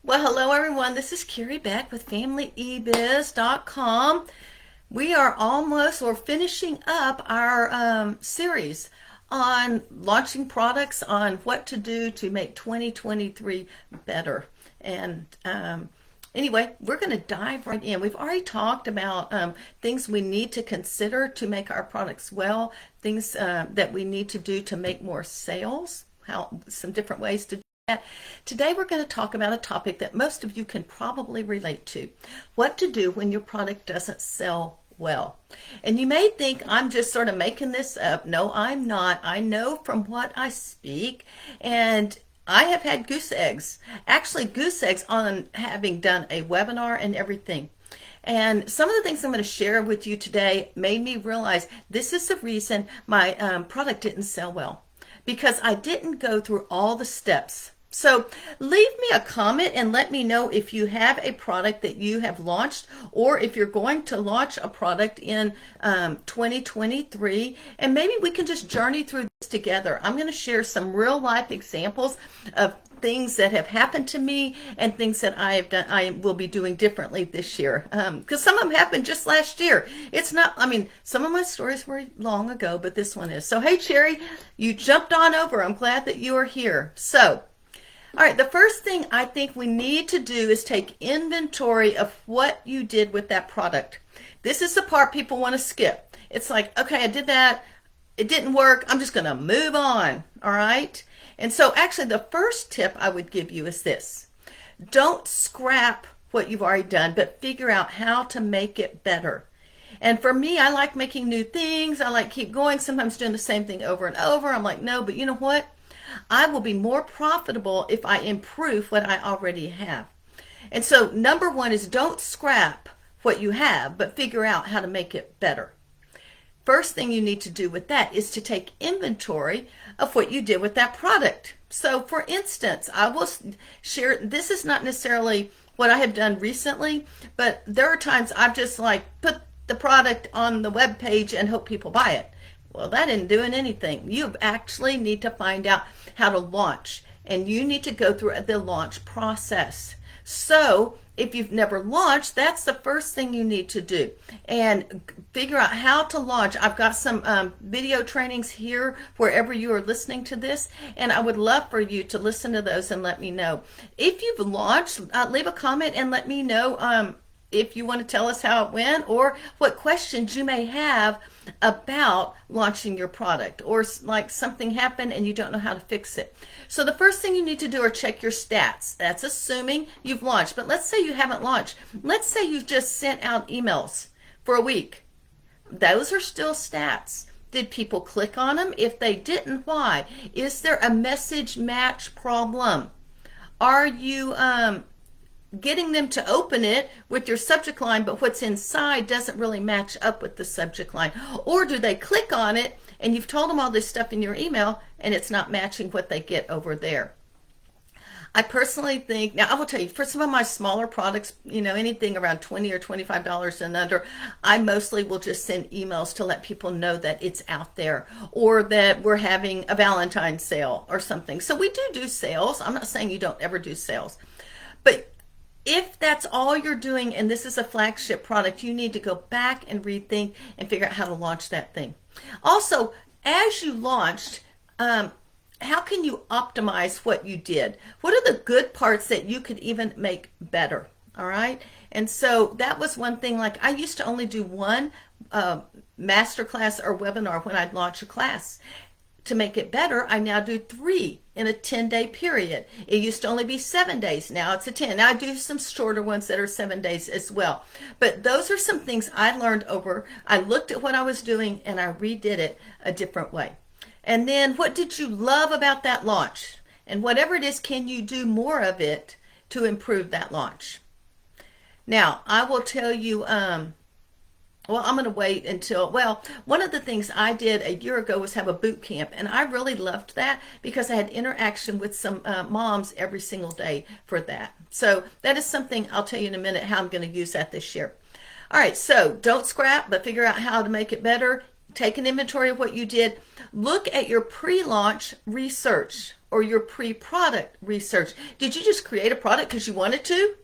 Well, hello everyone. This is Carrie back with FamilyEbiz.com. We are almost or finishing up our series on launching products on what to do to make 2023 better. And anyway, we're going to dive right in. We've already talked about things we need to consider to make our products well, things that we need to do to make more sales, how some different ways to. Today, we're going to talk about a topic that most of you can probably relate to: what to do when your product doesn't sell well. And you may think I'm just sort of making this up. No, I'm not. I know from what I speak, and I have had goose eggs, actually, goose eggs on having done a webinar and everything. And some of the things I'm going to share with you today made me realize this is the reason my product didn't sell well, because I didn't go through all the steps. So leave me a comment and let me know if you have a product that you have launched, or if you're going to launch a product in 2023, and maybe we can just journey through this together. I'm going to share some real life examples of things that have happened to me and things that I have done, I will be doing differently this year. Because some of them happened just last year. It's not, I mean, some of my stories were long ago, but this one is. So, hey, Cherry, you jumped on over. I'm glad that you are here. So, all right, the first thing I think we need to do is take inventory of what you did with that product. This is the part people want to skip. It's like, okay, I did that. It didn't work. I'm just going to move on. All right. And so actually the first tip I would give you is this: don't scrap what you've already done, but figure out how to make it better. And for me, I like making new things. I like keep going, sometimes doing the same thing over and over. I'm like, no, but you know what? I will be more profitable if I improve what I already have. And so number one is don't scrap what you have, but figure out how to make it better. First thing you need to do with that is to take inventory of what you did with that product. So for instance, I will share, this is not necessarily what I have done recently, but there are times I've just like put the product on the web page and hope people buy it. Well, that isn't doing anything. You actually need to find out how to launch, and you need to go through the launch process. So if you've never launched, that's the first thing you need to do, and figure out how to launch. I've got some video trainings here wherever you are listening to this, and I would love for you to listen to those and let me know. If you've launched, leave a comment and let me know if you want to tell us how it went, or what questions you may have about launching your product, or like something happened and you don't know how to fix it. So the first thing you need to do are check your stats. That's assuming you've launched. But let's say you haven't launched. Let's say you've just sent out emails for a week. Those are still stats. Did people click on them? If they didn't, why? Is there a message match problem? Are you getting them to open it with your subject line, but what's inside doesn't really match up with the subject line? Or do they click on it and you've told them all this stuff in your email and it's not matching what they get over there? I personally think, now I will tell you, for some of my smaller products, anything around $20 or $25 and under, I mostly will just send emails to let people know that it's out there, or that we're having a Valentine's sale or something. So we do sales. I'm not saying you don't ever do sales, but if that's all you're doing and this is a flagship product, you need to go back and rethink and figure out how to launch that thing. Also, as you launched, how can you optimize what you did? What are the good parts that you could even make better? All right. And so that was one thing. Like, I used to only do one masterclass or webinar when I'd launch a class. To make it better, I now do 3 in a 10-day period. It used to only be 7 days. Now it's a 10. Now I do some shorter ones that are 7 days as well. But those are some things I learned over. I looked at what I was doing and I redid it a different way. And then, what did you love about that launch? And whatever it is, can you do more of it to improve that launch? Now, I will tell you, well, I'm going to wait until, well, one of the things I did a year ago was have a boot camp, and I really loved that because I had interaction with some moms every single day for that. So that is something I'll tell you in a minute how I'm going to use that this year. All right, so don't scrap, but figure out how to make it better. Take an inventory of what you did. Look at your pre-launch research. or your pre-product research. Did you just create a product because you wanted to?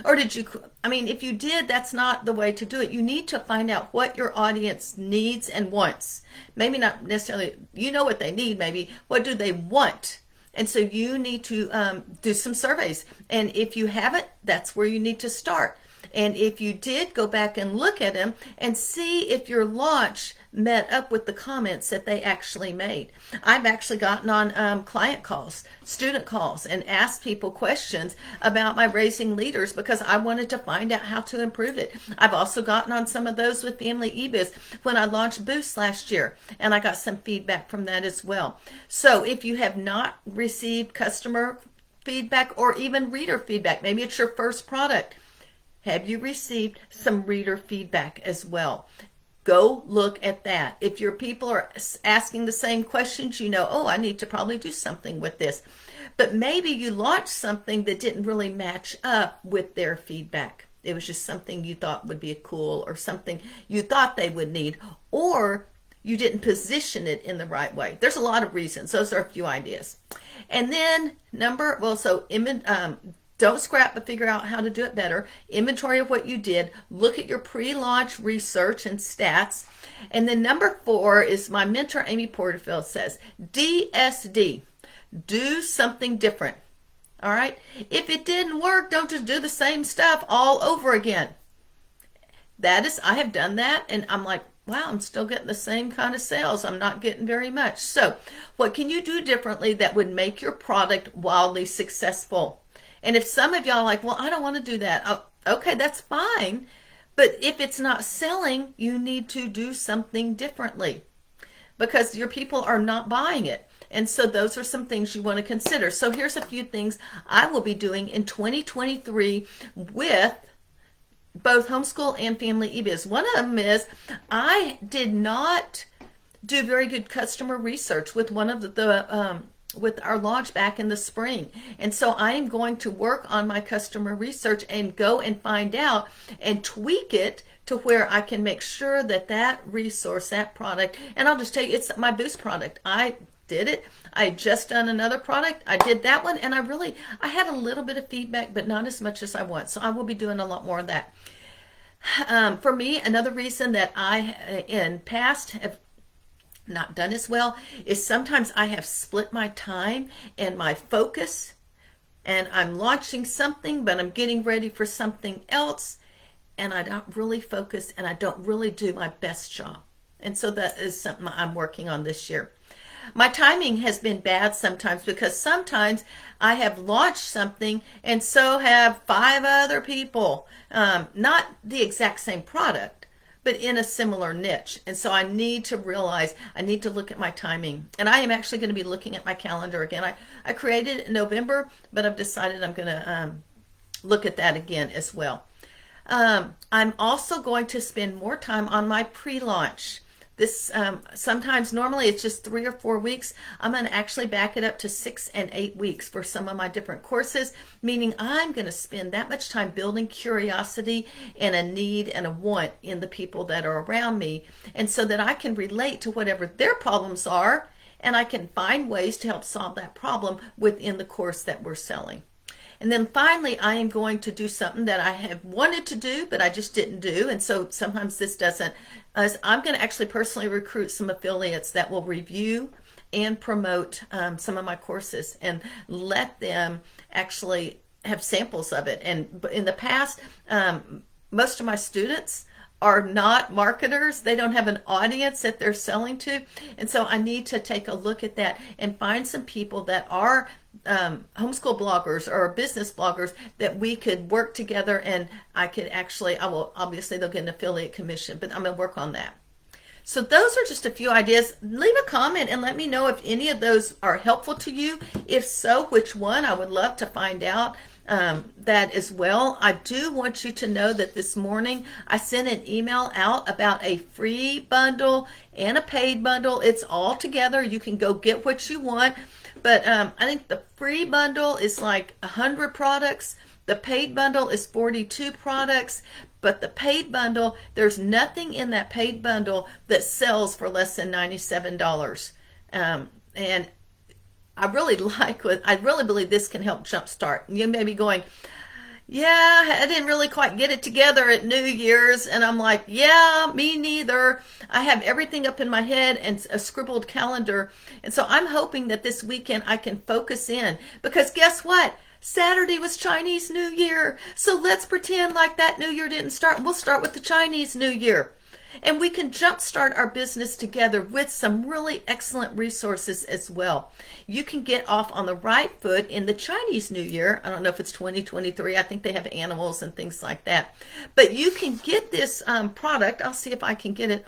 Or did you, I mean, if you did, that's not the way to do it. You need to find out what your audience needs and wants. Maybe not necessarily, you know what they need, maybe. What do they want? And so you need to do some surveys. And if you haven't, that's where you need to start. And if you did, go back and look at them and see if your launch met up with the comments that they actually made. I've actually gotten on client calls, student calls, and asked people questions about my Raising Leaders because I wanted to find out how to improve it. I've also gotten on some of those with Family eBiz when I launched Boost last year, and I got some feedback from that as well. So if you have not received customer feedback or even reader feedback, maybe it's your first product, have you received some reader feedback as well? Go look at that. If your people are asking the same questions, you know, oh, I need to probably do something with this. But maybe you launched something that didn't really match up with their feedback. It was just something you thought would be cool or something you thought they would need, or you didn't position it in the right way. There's a lot of reasons. Those are a few ideas. And then don't scrap, but figure out how to do it better. Inventory of what you did. Look at your pre-launch research and stats. And then number 4 is my mentor, Amy Porterfield, says, DSD. Do something different. All right? If it didn't work, don't just do the same stuff all over again. I have done that, and I'm like, wow, I'm still getting the same kind of sales. I'm not getting very much. So what can you do differently that would make your product wildly successful? And if some of y'all are like, well, I don't want to do that. Oh, okay, that's fine. But if it's not selling, you need to do something differently because your people are not buying it. And so those are some things you want to consider. So here's a few things I will be doing in 2023 with both homeschool and Family eBiz. One of them is I did not do very good customer research with one of with our launch back in the spring. And so I am going to work on my customer research and go and find out and tweak it to where I can make sure that that resource, that product, and I'll just tell you, it's my Boost product. I did it. I had just done another product. I did that one, and I had a little bit of feedback, but not as much as I want. So I will be doing a lot more of that. For me, another reason that I, in past, have not done as well is sometimes I have split my time and my focus, and I'm launching something, but I'm getting ready for something else, and I don't really focus and I don't really do my best job. And so that is something I'm working on this year. My timing has been bad sometimes because sometimes I have launched something and so have 5 other people, not the exact same product, but in a similar niche. And so I need to realize I need to look at my timing. And I am actually going to be looking at my calendar again. I created it in November, but I've decided I'm going to look at that again as well. I'm also going to spend more time on my pre-launch. This sometimes, normally it's just 3 or 4 weeks. I'm going to actually back it up to 6 and 8 weeks for some of my different courses, meaning I'm going to spend that much time building curiosity and a need and a want in the people that are around me, and so that I can relate to whatever their problems are, and I can find ways to help solve that problem within the course that we're selling. And then finally, I am going to do something that I have wanted to do, but I just didn't do. And so sometimes this doesn't. I'm going to actually personally recruit some affiliates that will review and promote some of my courses and let them actually have samples of it. And in the past, most of my students are not marketers. They don't have an audience that they're selling to. And so I need to take a look at that and find some people that are homeschool bloggers or business bloggers that we could work together, and obviously they'll get an affiliate commission, but I'm going to work on that. So those are just a few ideas. Leave a comment and let me know if any of those are helpful to you. If so, which one? I would love to find out that as well. I do want you to know that this morning I sent an email out about a free bundle and a paid bundle. It's all together. You can go get what you want. But I think the free bundle is like 100 products. The paid bundle is 42 products. But the paid bundle, there's nothing in that paid bundle that sells for less than $97. And I really I really believe this can help jumpstart. You may be going, yeah, I didn't really quite get it together at New Year's. And I'm like, yeah, me neither. I have everything up in my head and a scribbled calendar. And so I'm hoping that this weekend I can focus in, because guess what? Saturday was Chinese New Year. So let's pretend like that New Year didn't start. We'll start with the Chinese New Year. And we can jumpstart our business together with some really excellent resources as well. You can get off on the right foot in the Chinese New Year. I don't know if it's 2023. I think they have animals and things like that. But you can get this product. I'll see if I can get it.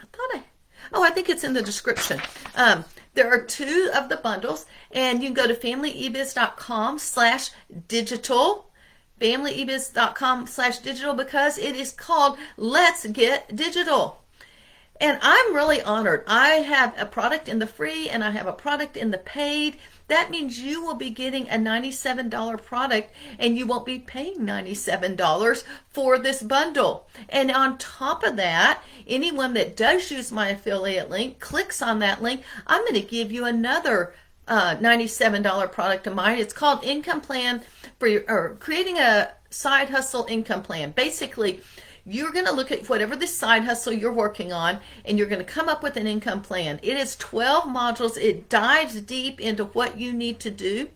I think it's in the description. There are two of the bundles, and you can go to familyebiz.com/digital. familyebiz.com/digital, because it is called Let's Get Digital. And I'm really honored. I have a product in the free and I have a product in the paid. That means you will be getting a $97 product and you won't be paying $97 for this bundle. And on top of that, anyone that does use my affiliate link, clicks on that link, I'm going to give you another $97 product of mine. It's called Income Plan or Creating a Side Hustle Income Plan. Basically, you're going to look at whatever this side hustle you're working on, and you're going to come up with an income plan. It is 12 modules. It dives deep into what you need to do.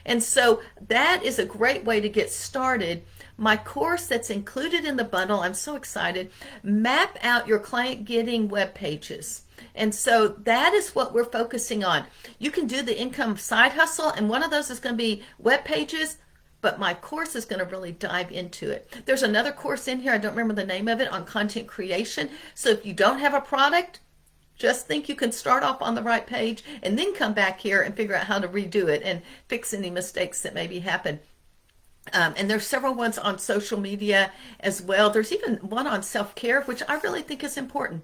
And so that is a great way to get started. My course that's included in the bundle, I'm so excited, map out your client getting web pages. And so that is what we're focusing on. You can do the income side hustle, and one of those is going to be web pages. But my course is going to really dive into it. There's another course in here, I don't remember the name of it, on content creation. So if you don't have a product, just think you can start off on the right page and then come back here and figure out how to redo it and fix any mistakes that maybe happen. And there's several ones on social media as well. There's even one on self-care, which I really think is important.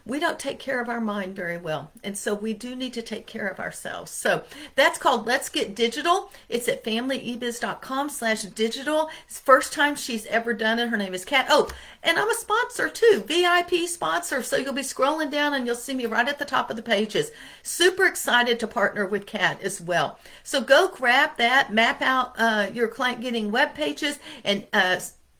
We don't take care of our mind very well, and so we do need to take care of ourselves. So that's called Let's Get Digital. It's at familyebiz.com/digital. It's the first time she's ever done it. Her name is Kat. Oh, and I'm a sponsor too, VIP sponsor. So you'll be scrolling down and you'll see me right at the top of the pages. Super excited to partner with Kat as well. So go grab that, map out your client getting web pages, and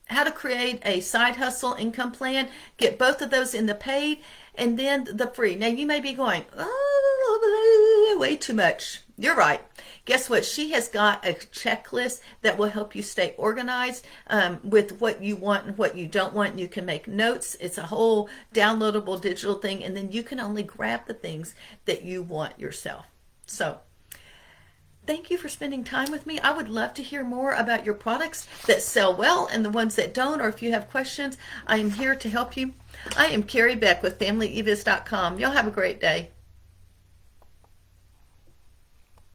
how to create a side hustle income plan. Get both of those in the paid and then the free. Now you may be going, oh, way too much. You're right. Guess what? She has got a checklist that will help you stay organized with what you want and what you don't want. You can make notes. It's a whole downloadable digital thing, and then you can only grab the things that you want yourself. So thank you for spending time with me. I would love to hear more about your products that sell well and the ones that don't, or if you have questions, I am here to help you. I am Carrie Beck with familyebiz.com. Y'all have a great day.